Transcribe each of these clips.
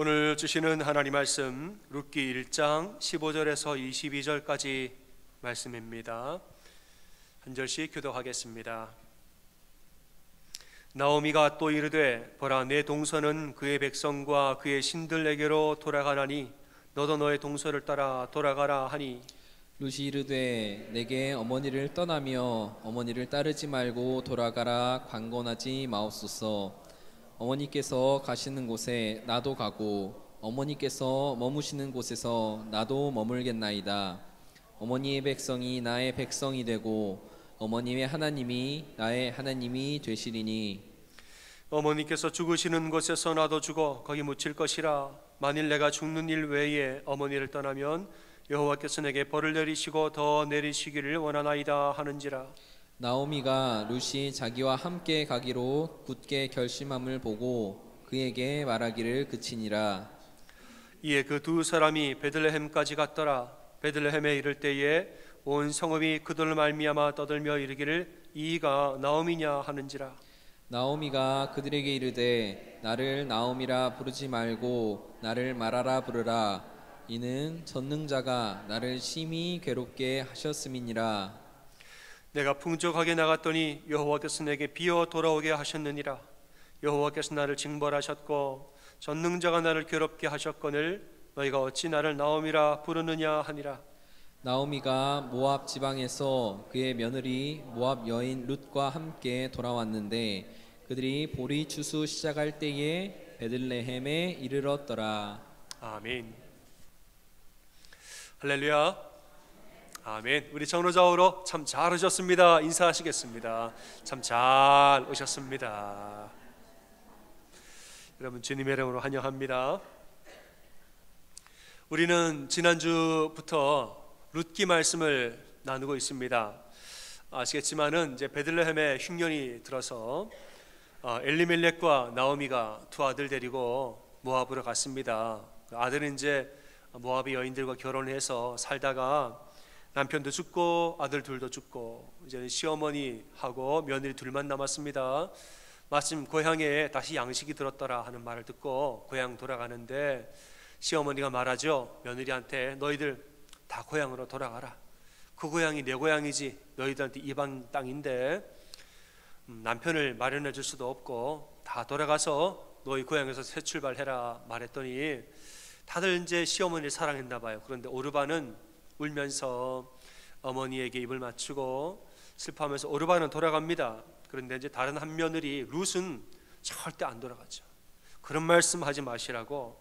오늘 주시는 하나님 말씀 룻기 1장 15절에서 22절까지 말씀입니다. 한 절씩 교독하겠습니다. 나오미가 또 이르되 보라, 내 동서는 그의 백성과 그의 신들에게로 돌아가나니 너도 너의 동서를 따라 돌아가라 하니, 룻이 이르되 내게 어머니를 떠나며 어머니를 따르지 말고 돌아가라 강권하지 마옵소서. 어머니께서 가시는 곳에 나도 가고 어머니께서 머무시는 곳에서 나도 머물겠나이다. 어머니의 백성이 나의 백성이 되고 어머니의 하나님이 나의 하나님이 되시리니, 어머니께서 죽으시는 곳에서 나도 죽어 거기 묻힐 것이라. 만일 내가 죽는 일 외에 어머니를 떠나면 여호와께서 내게 벌을 내리시고 더 내리시기를 원하나이다 하는지라. 나오미가 룻이 자기와 함께 가기로 굳게 결심함을 보고 그에게 말하기를 그치니라. 이에 그 두 사람이 베들레헴까지 갔더라. 베들레헴에 이를 때에 온 성읍이 그들로 말미암아 떠들며 이르기를 이가 나오미냐 하는지라. 나오미가 그들에게 이르되 나를 나오미라 부르지 말고 나를 마라라 부르라. 이는 전능자가 나를 심히 괴롭게 하셨음이니라. 내가 풍족하게 나갔더니 여호와께서 내게 비어 돌아오게 하셨느니라. 여호와께서 나를 징벌하셨고 전능자가 나를 괴롭게 하셨거늘 너희가 어찌 나를 나오미라 부르느냐 하니라. 나오미가 모압 지방에서 그의 며느리 모압 여인 룻과 함께 돌아왔는데 그들이 보리 추수 시작할 때에 베들레헴에 이르렀더라. 아멘. 할렐루야. 아멘. 우리 전우좌우로 참 잘 오셨습니다. 인사하시겠습니다. 참 잘 오셨습니다. 여러분 주님의 이름으로 환영합니다. 우리는 지난주부터 룻기 말씀을 나누고 있습니다. 아시겠지만은 이제 베들레헴에 흉년이 들어서 엘리멜렉과 나오미가 두 아들 데리고 모압으로 갔습니다. 아들은 이제 모압의 여인들과 결혼해서 살다가 남편도 죽고 아들 둘도 죽고 이제는 시어머니하고 며느리 둘만 남았습니다. 마침 고향에 다시 양식이 들었더라 하는 말을 듣고 고향 돌아가는데 시어머니가 말하죠. 며느리한테 너희들 다 고향으로 돌아가라. 그 고향이 내 고향이지 너희들한테 이방 땅인데 남편을 마련해 줄 수도 없고 다 돌아가서 너희 고향에서 새 출발해라 말했더니 다들 이제 시어머니를 사랑했나 봐요. 그런데 오르반은 울면서 어머니에게 입을 맞추고 슬퍼하면서 오르반은 돌아갑니다. 그런데 이제 다른 한 며느리 룻은 절대 안 돌아가죠. 그런 말씀 하지 마시라고,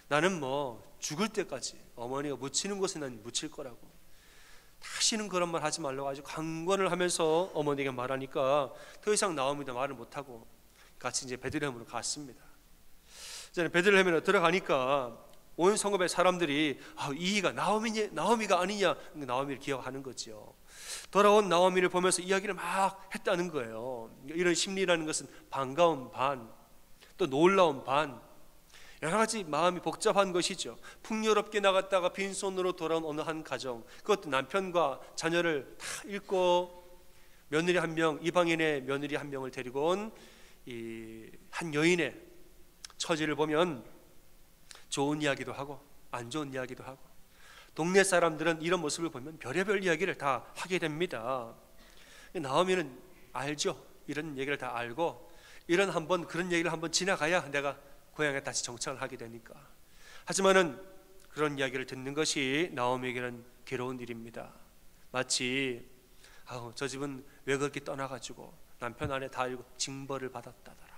나는 뭐 죽을 때까지 어머니가 묻히는 곳에 난 묻힐 거라고, 다시는 그런 말 하지 말라고 아주 강권을 하면서 어머니에게 말하니까 더 이상 나오미도 말을 못하고 같이 이제 베들레헴으로 갔습니다. 이제 베들레헴으로 들어가니까 온 성읍의 사람들이 이가 나오미가 아니냐, 나오미를 기억하는 거죠. 돌아온 나오미를 보면서 이야기를 막 했다는 거예요. 이런 심리라는 것은 반가운 반, 또 놀라운 반, 여러 가지 마음이 복잡한 것이죠. 풍요롭게 나갔다가 빈손으로 돌아온 어느 한 가정, 그것도 남편과 자녀를 다 잃고 며느리 한 명, 이방인의 며느리 한 명을 데리고 온 이 한 여인의 처지를 보면 좋은 이야기도 하고 안 좋은 이야기도 하고, 동네 사람들은 이런 모습을 보면 별의별 이야기를 다 하게 됩니다. 나오미는 알죠. 이런 얘기를 다 알고 그런 얘기를 한번 지나가야 내가 고향에 다시 정착을 하게 되니까. 하지만은 그런 이야기를 듣는 것이 나오미에게는 괴로운 일입니다. 마치 저 집은 왜 그렇게 떠나가지고 남편 아내 다 알고 징벌을 받았다더라.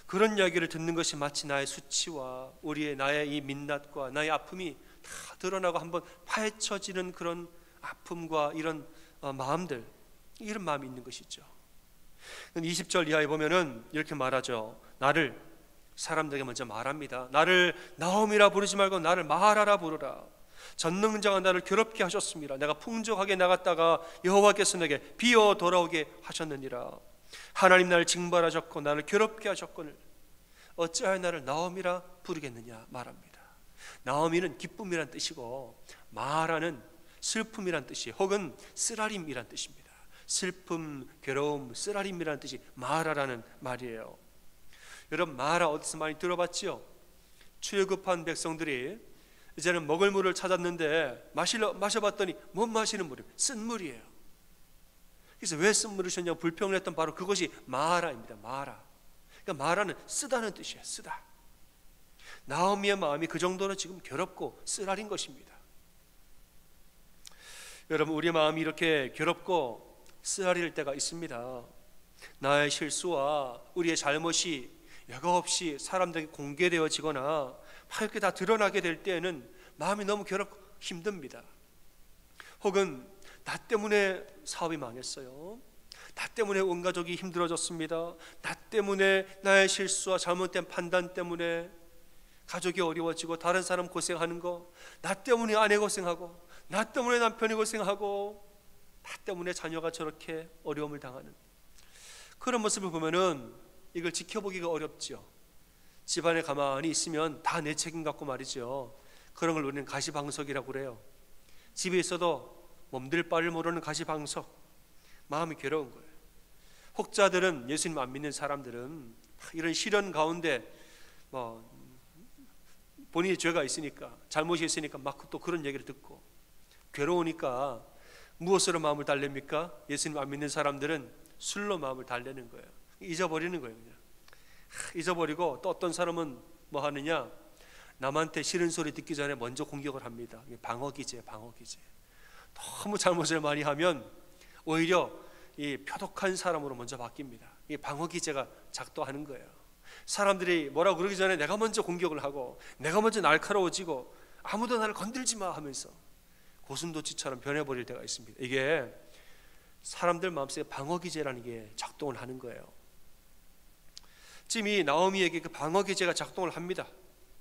그런 이야기를 듣는 것이 마치 나의 수치와 나의 이 민낯과 나의 아픔이 다 드러나고 한번 파헤쳐지는 그런 아픔과 이런 마음들, 이런 마음이 있는 것이죠. 20절 이하에 보면은 이렇게 말하죠. 나를, 사람들에게 먼저 말합니다. 나를 나오미라 부르지 말고 나를 마라라 부르라. 전능자가 나를 괴롭게 하셨습니다. 내가 풍족하게 나갔다가 여호와께서 내게 비어 돌아오게 하셨느니라. 하나님 나를 징벌하셨고 나를 괴롭게 하셨거늘 어찌하여 나를 나오미라 부르겠느냐 말합니다. 나오미는 기쁨이란 뜻이고 마라는 슬픔이란 뜻이, 혹은 쓰라림이란 뜻입니다. 슬픔, 괴로움, 쓰라림이라는 뜻이 마라라는 말이에요. 여러분 마라 어디서 많이 들어봤지요? 출애굽한 백성들이 이제는 먹을 물을 찾았는데 마셔봤더니 못 마시는 물이에요. 쓴 물이에요. 그래서 왜 쓴 물을 셨냐고 불평을 했던 바로 그것이 마라입니다. 마라. 그러니까 마라는 쓰다는 뜻이에요. 쓰다. 나오미의 마음이 그 정도로 지금 괴롭고 쓰라린 것입니다. 여러분, 우리 마음이 이렇게 괴롭고 쓰라릴 때가 있습니다. 나의 실수와 우리의 잘못이 여과 없이 사람들에게 공개되어지거나 이렇게 다 드러나게 될 때에는 마음이 너무 괴롭고 힘듭니다. 혹은 나 때문에 사업이 망했어요. 나 때문에 온 가족이 힘들어졌습니다. 나 때문에 나의 실수와 잘못된 판단 때문에 가족이 어려워지고 다른 사람 고생하는 거, 나 때문에 아내 고생하고, 나 때문에 남편이 고생하고, 나 때문에 자녀가 저렇게 어려움을 당하는 그런 모습을 보면은 이걸 지켜보기가 어렵죠. 집안에 가만히 있으면 다 내 책임 같고 말이죠. 그런 걸 우리는 가시방석이라고 그래요. 집에 있어도 몸둘 바를 모르는 가시방석, 마음이 괴로운 거예요. 혹자들은, 예수님 안 믿는 사람들은 이런 시련 가운데 본인이 죄가 있으니까, 잘못이 있으니까 막 또 그런 얘기를 듣고 괴로우니까 무엇으로 마음을 달랩니까? 예수님 안 믿는 사람들은 술로 마음을 달래는 거예요. 잊어버리는 거예요. 그냥 잊어버리고, 또 어떤 사람은 뭐 하느냐, 남한테 싫은 소리 듣기 전에 먼저 공격을 합니다. 방어기제. 너무 잘못을 많이 하면 오히려 이 표독한 사람으로 먼저 바뀝니다. 이 방어기제가 작동하는 거예요. 사람들이 뭐라고 그러기 전에 내가 먼저 공격을 하고, 내가 먼저 날카로워지고, 아무도 나를 건들지 마 하면서 고슴도치처럼 변해버릴 때가 있습니다. 이게 사람들 마음속에 방어기제라는 게 작동을 하는 거예요. 지금 이 나오미에게 그 방어기제가 작동을 합니다.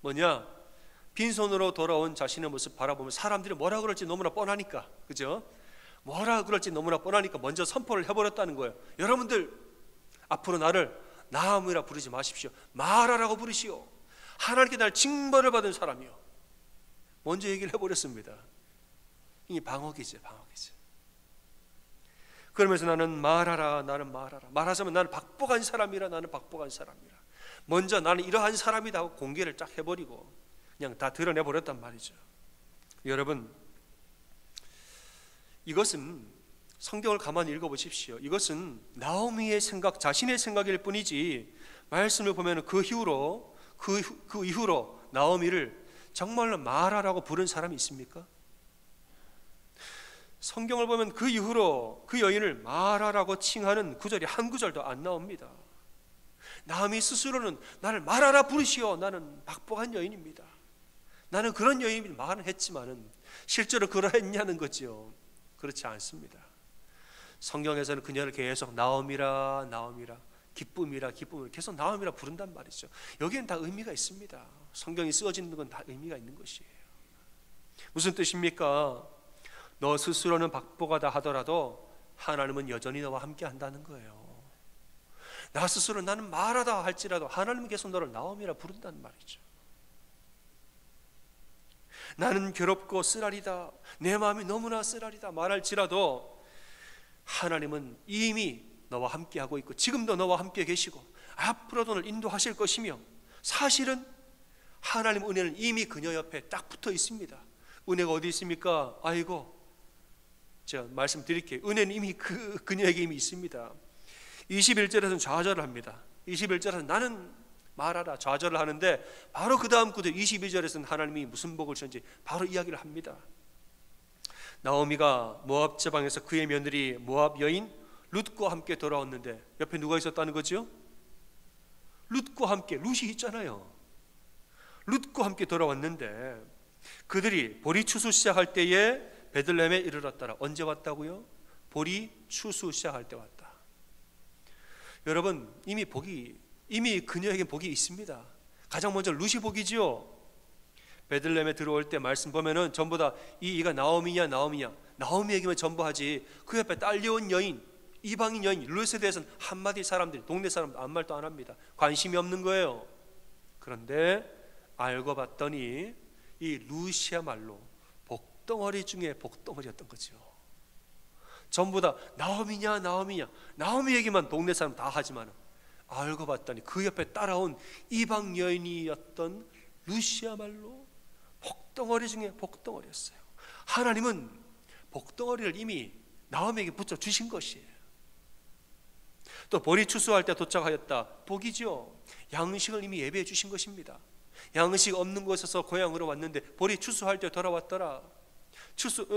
뭐냐? 빈손으로 돌아온 자신의 모습 바라보면 사람들이 뭐라 그럴지 너무나 뻔하니까, 그죠? 뭐라 그럴지 너무나 뻔하니까 먼저 선포를 해버렸다는 거예요. 여러분들 앞으로 나를 나오미라 부르지 마십시오. 마라라고 부르시오. 하나님께 날 징벌을 받은 사람이요. 먼저 얘기를 해버렸습니다. 이 방어기제. 그러면서 나는 말하라, 나는 말하라. 말하자면 나는 박복한 사람이라, 나는 박복한 사람이라. 먼저 나는 이러한 사람이다 하고 공개를 쫙 해버리고 그냥 다 드러내버렸단 말이죠. 여러분, 이것은 성경을 가만히 읽어보십시오. 이것은 나오미의 생각, 자신의 생각일 뿐이지, 말씀을 보면 그 이후로 나오미를 정말로 마라라고 부른 사람이 있습니까? 성경을 보면 그 이후로 그 여인을 마라라고 칭하는 구절이 한 구절도 안 나옵니다. 나오미 스스로는 나를 마라라 부르시오, 나는 박복한 여인입니다, 나는 그런 여인입니다 말은 했지만은 실제로 그러했냐는 거죠. 그렇지 않습니다. 성경에서는 그녀를 계속 나오미라, 기쁨이라 계속 나오미라 부른단 말이죠. 여기엔 다 의미가 있습니다. 성경이 쓰여지는 건 다 의미가 있는 것이에요. 무슨 뜻입니까? 너 스스로는 박복하다 하더라도 하나님은 여전히 너와 함께 한다는 거예요. 나 스스로 나는 말하다 할지라도 하나님은 계속 너를 나오미라 부른다는 말이죠. 나는 괴롭고 쓰라리다, 내 마음이 너무나 쓰라리다 말할지라도 하나님은 이미 너와 함께 하고 있고 지금도 너와 함께 계시고 앞으로도 너를 인도하실 것이며, 사실은 하나님 은혜는 이미 그녀 옆에 딱 붙어 있습니다. 은혜가 어디 있습니까? 아이고, 제가 말씀드릴게요. 은혜는 이미 그녀에게 이미 있습니다. 21절에서는 좌절을 합니다. 21절에서는 나는 말하라 좌절을 하는데, 바로 그 다음 구절 22절에서는 하나님이 무슨 복을 주는지 바로 이야기를 합니다. 나오미가 모압 지방에서 그의 며느리 모압 여인 룻과 함께 돌아왔는데, 옆에 누가 있었다는 거죠? 룻과 함께, 룻이 있잖아요. 룻과 함께 돌아왔는데 그들이 보리 추수 시작할 때에 베들레헴에 이르렀더라. 언제 왔다고요? 보리 추수 시작할 때 왔다. 여러분, 이미 그녀에게 복이 있습니다. 가장 먼저 룻이 복이지요. 베들레헴에 들어올 때 말씀 보면은 전부 다 이가 나오미냐 나오미 얘기만 전부 하지, 그 옆에 딸려온 여인, 이방인 여인 룻에 대해서는 한마디 사람들이, 동네 사람들 아무 말도 안 합니다. 관심이 없는 거예요. 그런데 알고 봤더니 이 룻이야말로 복덩어리 중에 복덩어리였던 거죠. 전부 다 나오미냐 나오미 얘기만 동네 사람 다 하지만 알고 봤더니 그 옆에 따라온 이방 여인이었던 룻이야말로 복덩어리 중에 복덩어리였어요. 하나님은 복덩어리를 이미 나오미에게 붙여주신 것이에요. 또 보리 추수할 때 도착하였다. 복이죠. 양식을 이미 예배해 주신 것입니다. 양식 없는 곳에서 고향으로 왔는데 보리 추수할 때 돌아왔더라.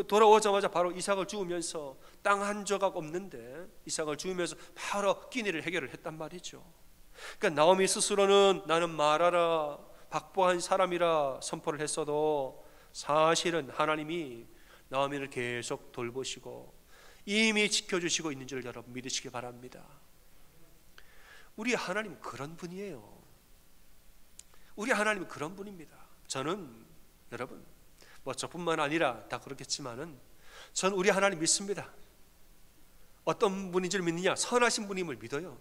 돌아오자마자 바로 이삭을 주우면서 땅 한 조각 없는데 이삭을 주우면서 바로 끼니를 해결을 했단 말이죠. 그러니까 나오미 스스로는 나는 말하라 박보한 사람이라 선포를 했어도 사실은 하나님이 나오미를 계속 돌보시고 이미 지켜주시고 있는 줄 여러분 믿으시기 바랍니다. 우리 하나님 그런 분이에요. 우리 하나님은 그런 분입니다. 저는 여러분 뭐 저뿐만 아니라 다 그렇겠지만은 전 우리 하나님 믿습니다. 어떤 분인지를 믿느냐? 선하신 분임을 믿어요.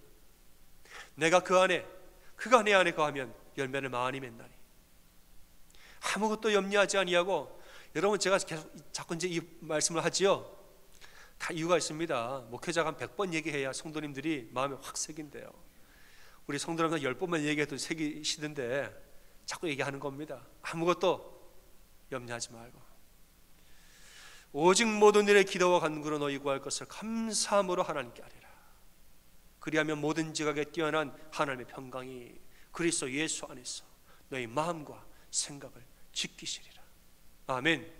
내가 그가 내 안에 거하면 열매를 많이 맺나니 아무것도 염려하지 아니하고. 여러분 제가 계속 자꾸 이제 이 말씀을 하지요. 다 이유가 있습니다. 목회자가 한 100번 얘기해야 성도님들이 마음에 확 새긴대요. 우리 성도님들 10번만 얘기해도 새기시던데 자꾸 얘기하는 겁니다. 아무것도 염려하지 말고 오직 모든 일에 기도와 간구로 너희 구할 것을 감사함으로 하나님께 아뢰라. 그리하면 모든 지각에 뛰어난 하나님의 평강이 그리스도 예수 안에서 너희 마음과 생각을 지키시리라. 아멘.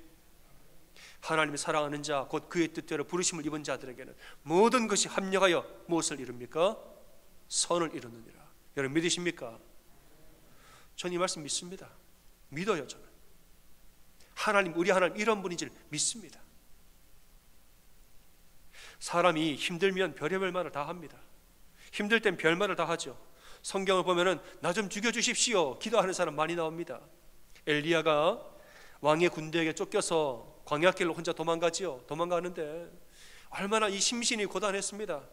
하나님이 사랑하는 자 곧 그의 뜻대로 부르심을 입은 자들에게는 모든 것이 합력하여 무엇을 이룹니까? 선을 이루느니라. 여러분 믿으십니까? 전 이 말씀 믿습니다. 믿어요. 저는 하나님, 우리 하나님 이런 분인지를 믿습니다. 사람이 힘들면 별의별 말을 다 합니다. 힘들 땐 별말을 다 하죠. 성경을 보면은 나 좀 죽여주십시오 기도하는 사람 많이 나옵니다. 엘리야가 왕의 군대에게 쫓겨서 광야길로 혼자 도망가는데 얼마나 이 심신이 고단했습니다.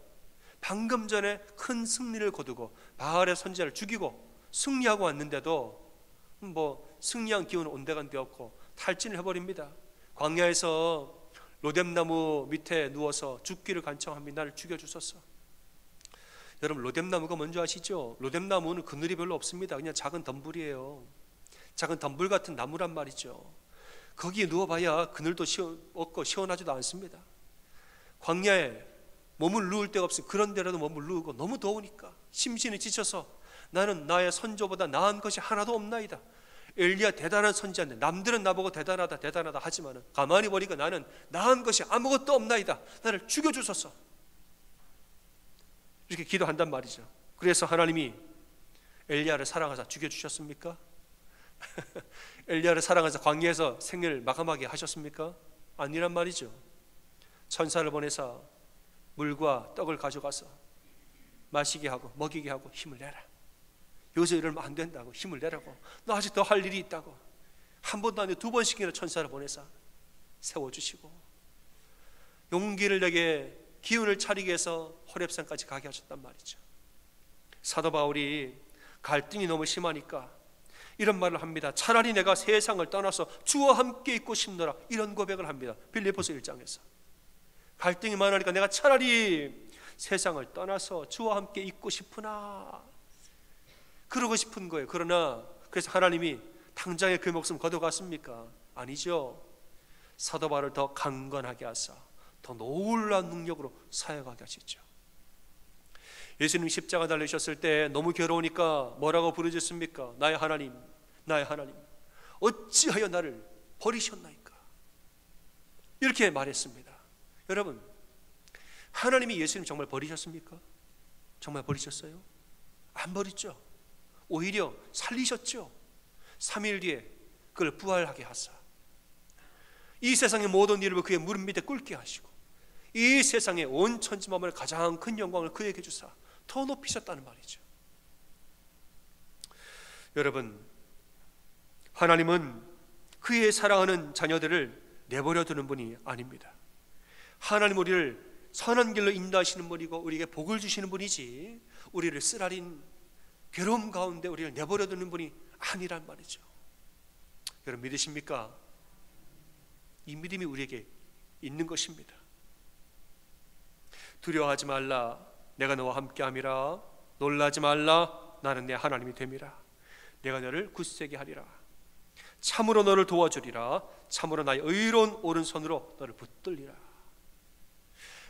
방금 전에 큰 승리를 거두고 바알의 선지자를 죽이고 승리하고 왔는데도 뭐 승리한 기운은 온데간데 없고 탈진을 해버립니다. 광야에서 로뎀나무 밑에 누워서 죽기를 간청합니다. 나를 죽여주소서. 여러분 로뎀나무가 뭔지 아시죠? 로뎀나무는 그늘이 별로 없습니다. 그냥 작은 덤불이에요. 작은 덤불 같은 나무란 말이죠. 거기에 누워봐야 그늘도 없고 시원하지도 않습니다. 광야에 몸을 누울 데가 없으니 그런 데라도 몸을 누우고 너무 더우니까 심신이 지쳐서 나는 나의 선조보다 나은 것이 하나도 없나이다. 엘리야 대단한 선지자인데 남들은 나보고 대단하다 하지만 가만히 보니까 나는 나은 것이 아무것도 없나이다. 나를 죽여주소서. 이렇게 기도한단 말이죠. 그래서 하나님이 엘리야를 사랑하사 죽여주셨습니까? 엘리야를 사랑하사 광야에서 생애를 마감하게 하셨습니까? 아니란 말이죠. 천사를 보내사 물과 떡을 가져가서 마시게 하고 먹이게 하고 힘을 내라. 요새 이러면 안 된다고 힘을 내라고. 너 아직 더 할 일이 있다고. 한 번도 아니고 2번씩이나 천사를 보내사 세워주시고 용기를 내게 기운을 차리게 해서 호렙산까지 가게 하셨단 말이죠. 사도 바울이 갈등이 너무 심하니까 이런 말을 합니다. 차라리 내가 세상을 떠나서 주와 함께 있고 싶노라. 이런 고백을 합니다. 빌립보서 1장에서 갈등이 많으니까 내가 차라리 세상을 떠나서 주와 함께 있고 싶으나 그러고 싶은 거예요. 그러나 그래서 하나님이 당장에 그 목숨 거둬갔습니까? 아니죠. 사도 바울을 더 강건하게 하사 더 놀라운 능력으로 사역하게 하시죠. 예수님 십자가 달리셨을 때 너무 괴로우니까 뭐라고 부르셨습니까? 나의 하나님, 나의 하나님, 어찌하여 나를 버리셨나이까? 이렇게 말했습니다. 여러분, 하나님이 예수님 정말 버리셨습니까? 정말 버리셨어요? 안 버렸죠. 오히려 살리셨죠. 3일 뒤에 그를 부활하게 하사 이 세상의 모든 일을 그의 무릎 밑에 꿇게 하시고 이 세상의 온 천지 만물의 가장 큰 영광을 그에게 주사 더 높이셨다는 말이죠. 여러분, 하나님은 그의 사랑하는 자녀들을 내버려 두는 분이 아닙니다. 하나님 우리를 선한 길로 인도하시는 분이고 우리에게 복을 주시는 분이지 우리를 쓰라린 괴로움 가운데 우리를 내버려 두는 분이 아니란 말이죠. 여러분 믿으십니까? 이 믿음이 우리에게 있는 것입니다. 두려워하지 말라. 내가 너와 함께함이라. 놀라지 말라. 나는 내 하나님이 됨이라. 내가 너를 굳세게 하리라. 참으로 너를 도와주리라. 참으로 나의 의로운 오른손으로 너를 붙들리라.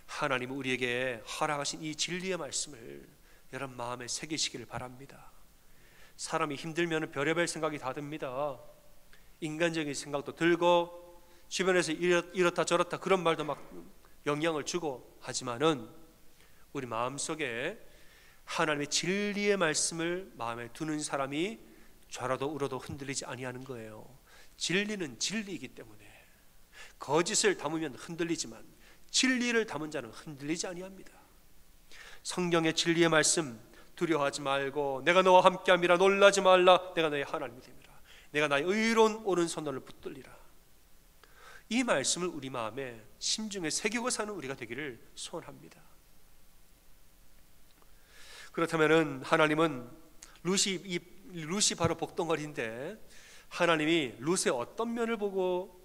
하나님은 우리에게 허락하신 이 진리의 말씀을 여러분 마음에 새기시기를 바랍니다. 사람이 힘들면 별의별 생각이 다 듭니다. 인간적인 생각도 들고 주변에서 이렇다 저렇다 그런 말도 막 영향을 주고 하지만은 우리 마음속에 하나님의 진리의 말씀을 마음에 두는 사람이 좌로도 우로도 흔들리지 아니하는 거예요. 진리는 진리이기 때문에 거짓을 담으면 흔들리지만 진리를 담은 자는 흔들리지 아니합니다. 성경의 진리의 말씀, 두려워하지 말고 내가 너와 함께함이라 놀라지 말라. 내가 너의 하나님이 됨이라. 내가 나의 의로운 오른손 너를 붙들리라. 이 말씀을 우리 마음에 심중에 새기고 사는 우리가 되기를 소원합니다. 그렇다면은 하나님은 룻이 바로 복덩어리인데 하나님이 룻의 어떤 면을 보고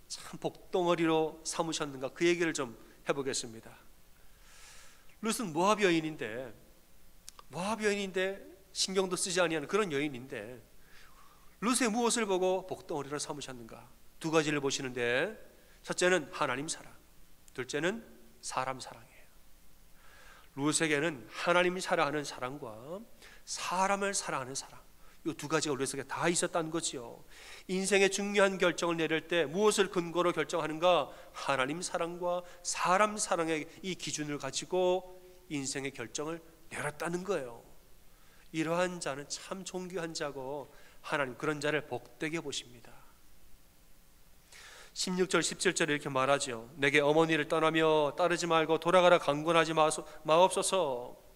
참 복덩어리로 삼으셨는가, 그 얘기를 좀 해보겠습니다. 룻은 모압 여인인데 신경도 쓰지 아니하는 그런 여인인데 룻의 무엇을 보고 복덩어리로 삼으셨는가? 두 가지를 보시는데, 첫째는 하나님 사랑, 둘째는 사람 사랑이에요. 룻에게는 하나님 사랑하는 사랑과 사람을 사랑하는 사랑, 이 두 가지가 룻에게 다 있었다는 거지요. 인생의 중요한 결정을 내릴 때 무엇을 근거로 결정하는가? 하나님 사랑과 사람 사랑의 이 기준을 가지고 인생의 결정을 내렸다는 거예요. 이러한 자는 참 존귀한 자고 하나님 그런 자를 복되게 보십니다. 16절 17절에 이렇게 말하죠. 내게 어머니를 떠나며 따르지 말고 돌아가라 강권하지 마옵소서.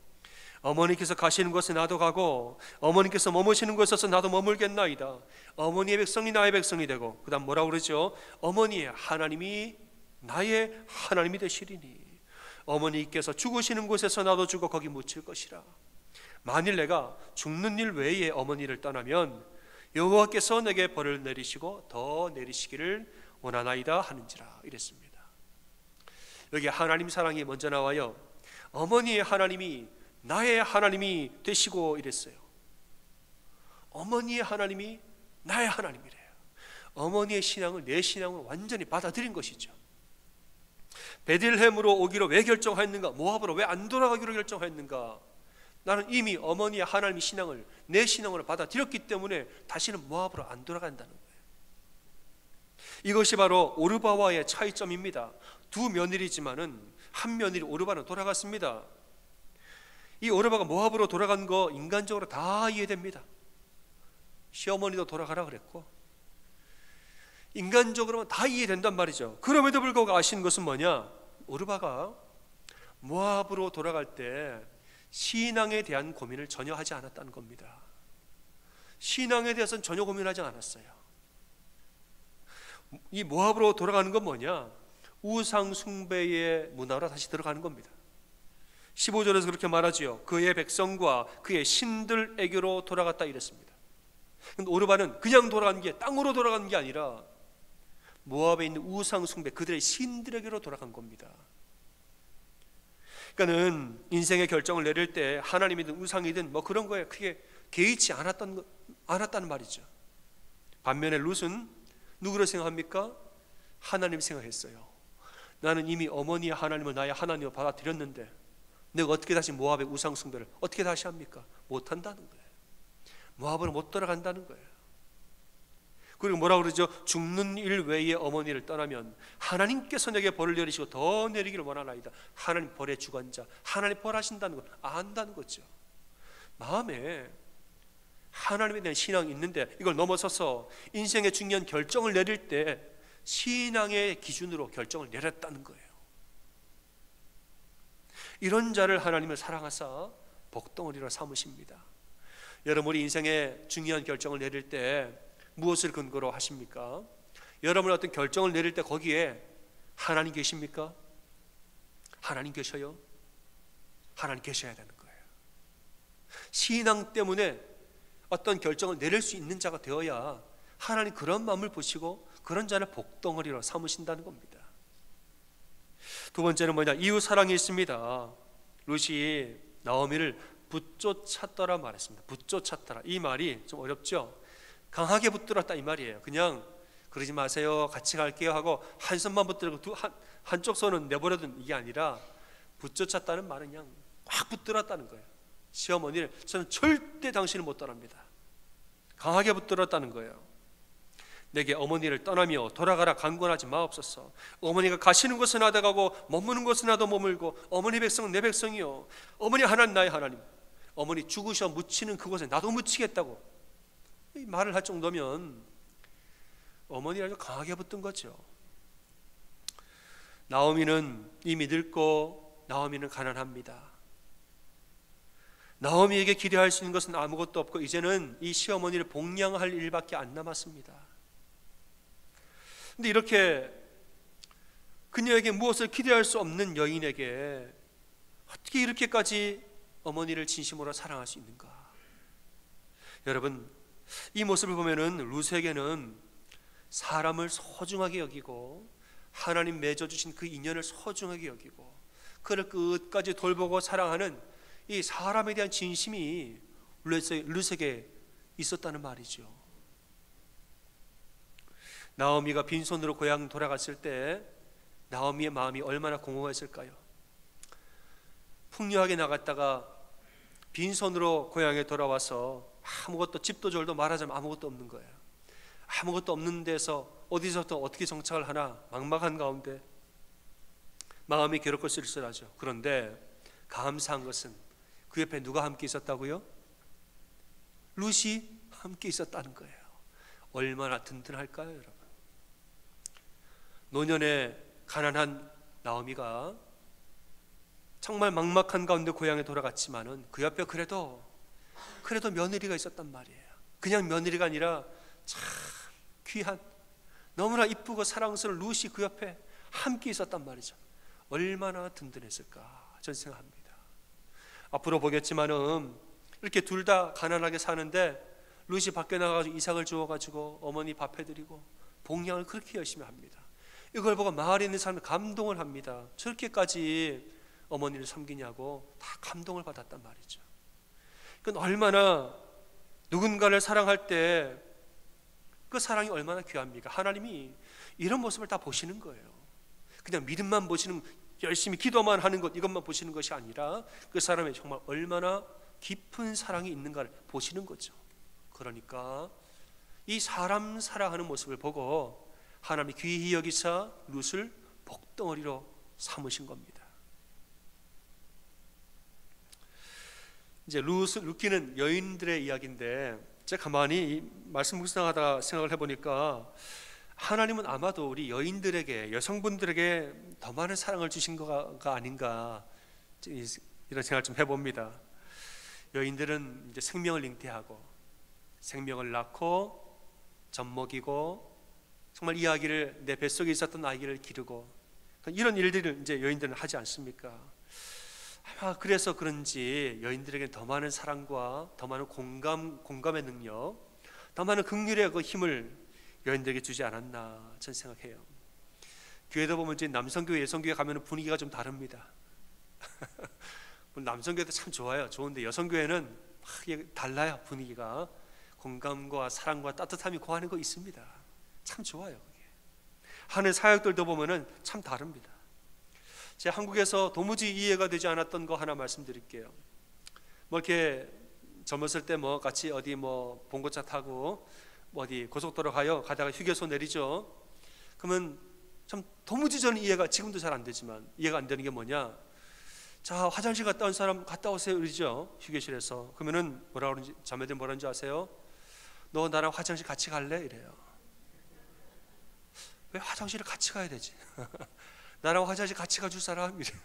어머니께서 가시는 곳에 나도 가고 어머니께서 머무시는 곳에서 나도 머물겠나이다. 어머니의 백성이 나의 백성이 되고, 그 다음 뭐라고 그러죠? 어머니의 하나님이 나의 하나님이 되시리니 어머니께서 죽으시는 곳에서 나도 죽어 거기 묻힐 것이라. 만일 내가 죽는 일 외에 어머니를 떠나면 여호와께서 내게 벌을 내리시고 더 내리시기를 원하나이다 하는지라 이랬습니다. 여기 하나님 사랑이 먼저 나와요. 어머니의 하나님이 나의 하나님이 되시고 이랬어요. 어머니의 하나님이 나의 하나님이래요. 어머니의 신앙을 내 신앙으로 완전히 받아들인 것이죠. 베들레헴으로 오기로 왜 결정하였는가? 모압으로 왜 안 돌아가기로 결정하였는가? 나는 이미 어머니의 하나님의 신앙을 내 신앙으로 받아들였기 때문에 다시는 모압으로 안 돌아간다는 거예요. 이것이 바로 오르바와의 차이점입니다. 두 며느리지만은 한 며느리 오르바는 돌아갔습니다. 이 오르바가 모압으로 돌아간 거 인간적으로 다 이해됩니다. 시어머니도 돌아가라 그랬고 인간적으로는 다 이해된단 말이죠. 그럼에도 불구하고 아시는 것은 뭐냐? 오르바가 모압으로 돌아갈 때 신앙에 대한 고민을 전혀 하지 않았다는 겁니다. 신앙에 대해서는 전혀 고민하지 않았어요. 이 모압으로 돌아가는 건 뭐냐? 우상 숭배의 문화로 다시 들어가는 겁니다. 15절에서 그렇게 말하지요. 그의 백성과 그의 신들에게로 돌아갔다 이랬습니다. 근데 오르바는 그냥 돌아간 게, 땅으로 돌아간 게 아니라 모압에 있는 우상 숭배, 그들의 신들에게로 돌아간 겁니다. 그러니까는 인생의 결정을 내릴 때 하나님이든 우상이든 뭐 그런 거에 크게 개의치 않았다는 말이죠. 반면에 룻은 누구를 생각합니까? 하나님 생각했어요. 나는 이미 어머니의 하나님을 나의 하나님으로 받아들였는데 내가 어떻게 다시 모압의 우상 숭배를 어떻게 다시 합니까? 못한다는 거예요. 모압으로 못 돌아간다는 거예요. 그리고 뭐라고 그러죠? 죽는 일 외에 어머니를 떠나면 하나님께서 내게 벌을 내리시고 더 내리기를 원하나이다. 하나님 벌의 주관자, 하나님 벌하신다는 걸 안다는 거죠. 마음에 하나님에 대한 신앙이 있는데 이걸 넘어서서 인생의 중요한 결정을 내릴 때 신앙의 기준으로 결정을 내렸다는 거예요. 이런 자를 하나님을 사랑하사 복덩어리로 삼으십니다. 여러분, 우리 인생의 중요한 결정을 내릴 때 무엇을 근거로 하십니까? 여러분 어떤 결정을 내릴 때 거기에 하나님 계십니까? 하나님 계셔요? 하나님 계셔야 되는 거예요. 신앙 때문에 어떤 결정을 내릴 수 있는 자가 되어야 하나님 그런 마음을 보시고 그런 자를 복덩어리로 삼으신다는 겁니다. 두 번째는 뭐냐? 이웃 사랑이 있습니다. 룻이 나오미를 붙쫓았더라 말했습니다. 붙쫓았더라, 이 말이 좀 어렵죠? 강하게 붙들었다 이 말이에요. 그냥 그러지 마세요, 같이 갈게요 하고 한 손만 붙들고 한쪽 손은 내버려둔 이게 아니라 붙여찼다는 말은 그냥 꽉 붙들었다는 거예요. 시어머니를 저는 절대 당신을 못 떠납니다. 강하게 붙들었다는 거예요. 내게 어머니를 떠나며 돌아가라 강권하지 마옵소서. 어머니가 가시는 곳은 하다가고 머무는 곳은 하도 머물고 어머니 백성은 내 백성이요, 어머니 하나님 나의 하나님. 어머니 죽으셔 묻히는 그곳에 나도 묻히겠다고 이 말을 할 정도면 어머니를 아주 강하게 붙든 거죠. 나오미는 이미 늙고 나오미는 가난합니다. 나오미에게 기대할 수 있는 것은 아무것도 없고 이제는 이 시어머니를 복양할 일밖에 안 남았습니다. 근데 이렇게 그녀에게 무엇을 기대할 수 없는 여인에게 어떻게 이렇게까지 어머니를 진심으로 사랑할 수 있는가? 여러분, 이 모습을 보면은 룻에게는 사람을 소중하게 여기고 하나님 맺어주신 그 인연을 소중하게 여기고 그를 끝까지 돌보고 사랑하는 이 사람에 대한 진심이 룻에게 있었다는 말이죠. 나오미가 빈손으로 고향 돌아갔을 때 나오미의 마음이 얼마나 공허했을까요? 풍요하게 나갔다가 빈손으로 고향에 돌아와서 아무것도 집도 절도 말하자면 아무것도 없는 거예요. 아무것도 없는 데서 어디서부터 어떻게 정착을 하나 막막한 가운데 마음이 괴롭고 쓸쓸하죠. 그런데 감사한 것은 그 옆에 누가 함께 있었다고요? 룻이 함께 있었다는 거예요. 얼마나 든든할까요, 여러분? 노년에 가난한 나오미가 정말 막막한 가운데 고향에 돌아갔지만은 그 옆에 그래도 며느리가 있었단 말이에요. 그냥 며느리가 아니라 참 귀한 너무나 이쁘고 사랑스러운 룻이 그 옆에 함께 있었단 말이죠. 얼마나 든든했을까 저는 생각합니다. 앞으로 보겠지만은 이렇게 둘 다 가난하게 사는데 룻이 밖에 나가서 이삭을 주워가지고 어머니 밥 해드리고 봉양을 그렇게 열심히 합니다. 이걸 보고 마을에 있는 사람들 감동을 합니다. 저렇게까지 어머니를 섬기냐고 다 감동을 받았단 말이죠. 그건 얼마나 누군가를 사랑할 때 그 사랑이 얼마나 귀합니까? 하나님이 이런 모습을 다 보시는 거예요. 그냥 믿음만 보시는, 열심히 기도만 하는 것 이것만 보시는 것이 아니라 그 사람의 정말 얼마나 깊은 사랑이 있는가를 보시는 거죠. 그러니까 이 사람 사랑하는 모습을 보고 하나님이 귀히 여기사 룻을 복덩어리로 삼으신 겁니다. 이제 룻기는 여인들의 이야기인데 제가 가만히 이 말씀 묵상하다 생각을 해보니까 하나님은 아마도 우리 여인들에게, 여성분들에게 더 많은 사랑을 주신 거가 아닌가 이런 생각을 좀 해봅니다. 여인들은 이제 생명을 잉태하고 생명을 낳고 젖먹이고 정말 이 아기를, 내 뱃속에 있었던 아기를 기르고 이런 일들을 이제 여인들은 하지 않습니까? 아마 그래서 그런지 여인들에게 더 많은 사랑과 더 많은 공감의 능력, 더 많은 긍휼의 그 힘을 여인들에게 주지 않았나 저는 생각해요. 교회도 보면 이제 남성교회, 여성교회 가면 분위기가 좀 다릅니다. 남성교회도 참 좋아요. 좋은데 여성교회는 막 달라요. 분위기가 공감과 사랑과 따뜻함이 고하는 거 있습니다. 참 좋아요. 그게. 하는 사역들도 보면은 참 다릅니다. 제가 한국에서 도무지 이해가 되지 않았던 거 하나 말씀드릴게요. 뭐 이렇게 젊었을 때 뭐 같이 어디 뭐 봉고차 타고 뭐 어디 고속도로 가다가 휴게소 내리죠. 그러면 참 도무지 저는 이해가, 지금도 잘 안 되지만 이해가 안 되는 게 뭐냐? 자, 화장실 갔다 온 사람 갔다 오세요 그러죠. 휴게실에서. 그러면은 뭐라 그러는지, 자매들 뭐라는지 아세요? 너 나랑 화장실 같이 갈래? 이래요. 왜 화장실을 같이 가야 되지? 나랑 화장실 같이 가줄 사람? 이래요.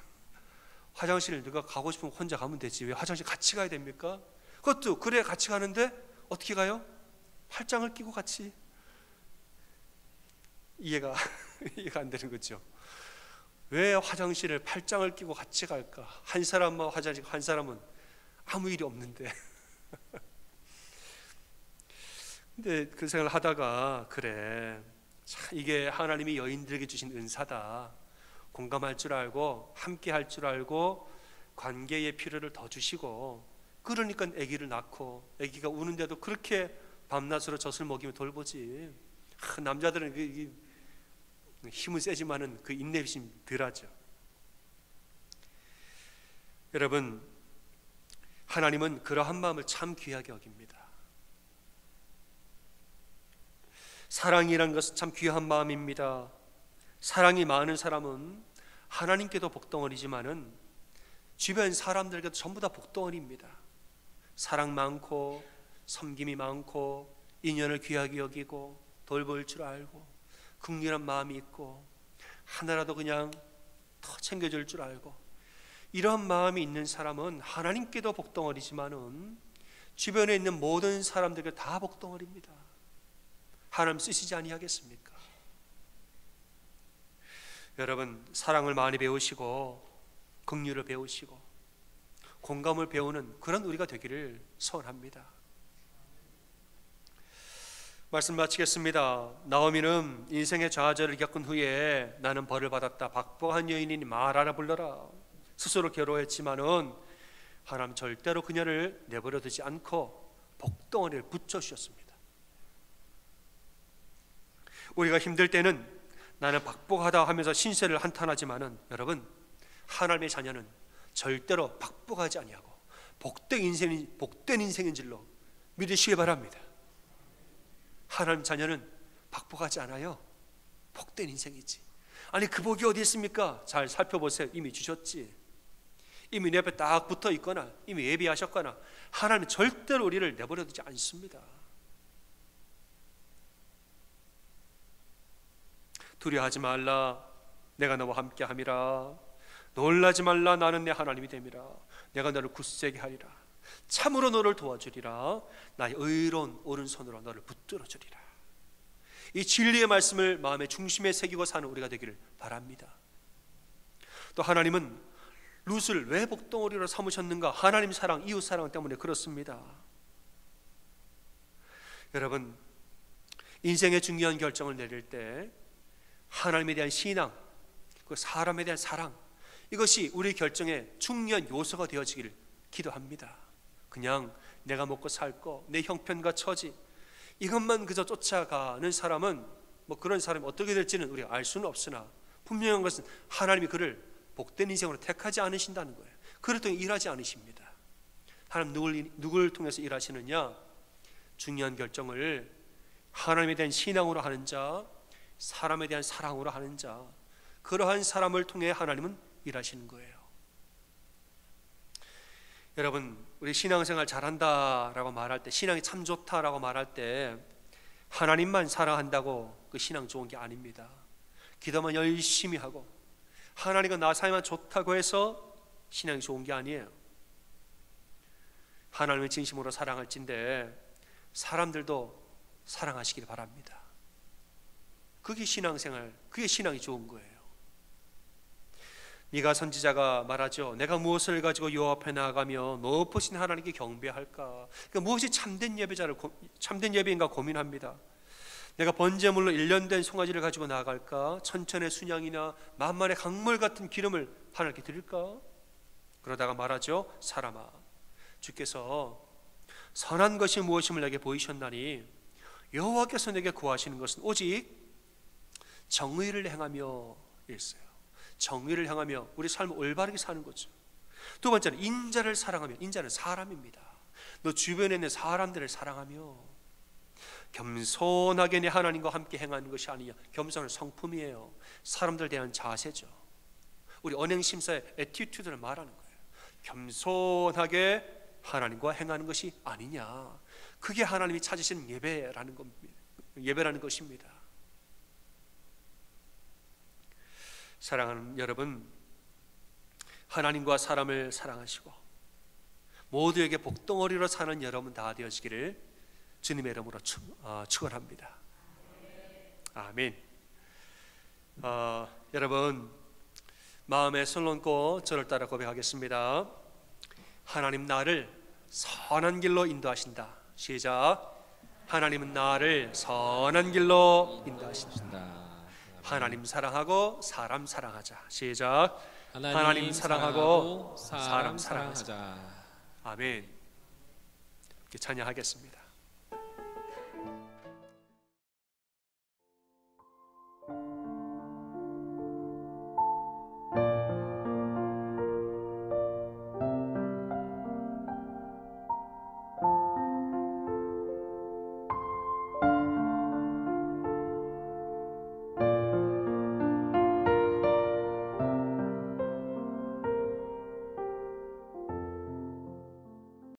화장실 네가 가고 싶으면 혼자 가면 되지 왜 화장실 같이 가야 됩니까? 그것도 그래 같이 가는데 어떻게 가요? 팔짱을 끼고 같이. 이해가 안 되는 거죠. 왜 화장실을 팔짱을 끼고 같이 갈까? 한 사람만 화장실, 한 사람은 아무 일이 없는데. 근데 그 생각을 하다가 그래, 참 이게 하나님이 여인들에게 주신 은사다. 공감할 줄 알고 함께 할 줄 알고 관계의 필요를 더 주시고, 그러니까 아기를 낳고 아기가 우는데도 그렇게 밤낮으로 젖을 먹이며 돌보지. 남자들은 힘은 세지만은 그 인내심이 덜하죠. 여러분, 하나님은 그러한 마음을 참 귀하게 여깁니다. 사랑이라는 것은 참 귀한 마음입니다. 사랑이 많은 사람은 하나님께도 복덩어리지만은 주변 사람들에게도 전부 다 복덩어리입니다. 사랑 많고 섬김이 많고 인연을 귀하게 여기고 돌볼 줄 알고 긍휼한 마음이 있고 하나라도 그냥 더 챙겨줄 줄 알고, 이런 마음이 있는 사람은 하나님께도 복덩어리지만은 주변에 있는 모든 사람들에게 다 복덩어리입니다. 하나님 쓰시지 아니하겠습니까? 여러분, 사랑을 많이 배우시고 긍휼을 배우시고 공감을 배우는 그런 우리가 되기를 소원합니다. 말씀 마치겠습니다. 나오미는 인생의 좌절을 겪은 후에 나는 벌을 받았다, 박복한 여인이니 말하라 불러라 스스로 괴로워했지만은 하나님 절대로 그녀를 내버려 두지 않고 복덩어리를 붙여주셨습니다. 우리가 힘들 때는 나는 박복하다 하면서 신세를 한탄하지만은 여러분, 하나님의 자녀는 절대로 박복하지 아니하고 복된 인생인 줄로 믿으시기 바랍니다. 하나님 자녀는 박복하지 않아요. 복된 인생이지. 아니, 그 복이 어디 있습니까? 잘 살펴보세요. 이미 주셨지. 이미 내 앞에 딱 붙어 있거나 이미 예비하셨거나. 하나님은 절대로 우리를 내버려 두지 않습니다. 두려워하지 말라, 내가 너와 함께 함이라. 놀라지 말라, 나는 내 하나님이 됨이라. 내가 너를 굳세게 하리라. 참으로 너를 도와주리라. 나의 의로운 오른손으로 너를 붙들어 주리라. 이 진리의 말씀을 마음의 중심에 새기고 사는 우리가 되기를 바랍니다. 또 하나님은 룻을 왜 복덩어리로 삼으셨는가? 하나님 사랑, 이웃 사랑 때문에 그렇습니다. 여러분, 인생의 중요한 결정을 내릴 때 하나님에 대한 신앙, 그 사람에 대한 사랑, 이것이 우리 결정의 중요한 요소가 되어지기를 기도합니다. 그냥 내가 먹고 살 거, 내 형편과 처지, 이것만 그저 쫓아가는 사람은 그런 사람이 어떻게 될지는 우리가 알 수는 없으나 분명한 것은 하나님이 그를 복된 인생으로 택하지 않으신다는 거예요. 그를 통해 일하지 않으십니다. 하나님 누구를 통해서 일하시느냐? 중요한 결정을 하나님에 대한 신앙으로 하는 자, 사람에 대한 사랑으로 하는 자, 그러한 사람을 통해 하나님은 일하시는 거예요. 여러분, 우리 신앙생활 잘한다라고 말할 때, 신앙이 참 좋다라고 말할 때 하나님만 사랑한다고 그 신앙 좋은 게 아닙니다. 기도만 열심히 하고 하나님과 나 사이만 좋다고 해서 신앙이 좋은 게 아니에요. 하나님을 진심으로 사랑할진데 사람들도 사랑하시길 바랍니다. 그게 신앙생활, 그게 신앙이 좋은 거예요. 미가 선지자가 말하죠. 내가 무엇을 가지고 여호와 앞에 나아가며 높으신 하나님께 경배할까? 그러니까 무엇이 참된 예배인가 고민합니다. 내가 번제물로 1년 된 송아지를 가지고 나아갈까? 천천의 순양이나 만만의 강물 같은 기름을 하나님께 드릴까? 그러다가 말하죠. 사람아, 주께서 선한 것이 무엇임을 내게 보이셨나니 여호와께서 내게 구하시는 것은 오직 정의를 행하며 일어요. 정의를 행하며 우리 삶을 올바르게 사는 거죠. 두 번째는 인자를 사랑하며, 인자는 사람입니다. 너 주변에 있는 사람들을 사랑하며 겸손하게 내 하나님과 함께 행하는 것이 아니냐. 겸손은 성품이에요. 사람들 대한 자세죠. 우리 언행심사의 애티튜드를 말하는 거예요. 겸손하게 하나님과 행하는 것이 아니냐. 그게 하나님이 찾으시는 예배라는 것입니다. 사랑하는 여러분, 하나님과 사람을 사랑하시고 모두에게 복덩어리로 사는 여러분 다 되어지기를 주님의 이름으로 축원합니다. 아멘. 여러분, 마음에 손 얹고 저를 따라 고백하겠습니다. 하나님 나를 선한 길로 인도하신다. 시작. 하나님은 나를 선한 길로 인도하신다. 하나님 사랑하고 사람 사랑하자. 시작. 하나님 사랑하고 사람 사랑하자. 아멘. 이렇게 찬양하겠습니다.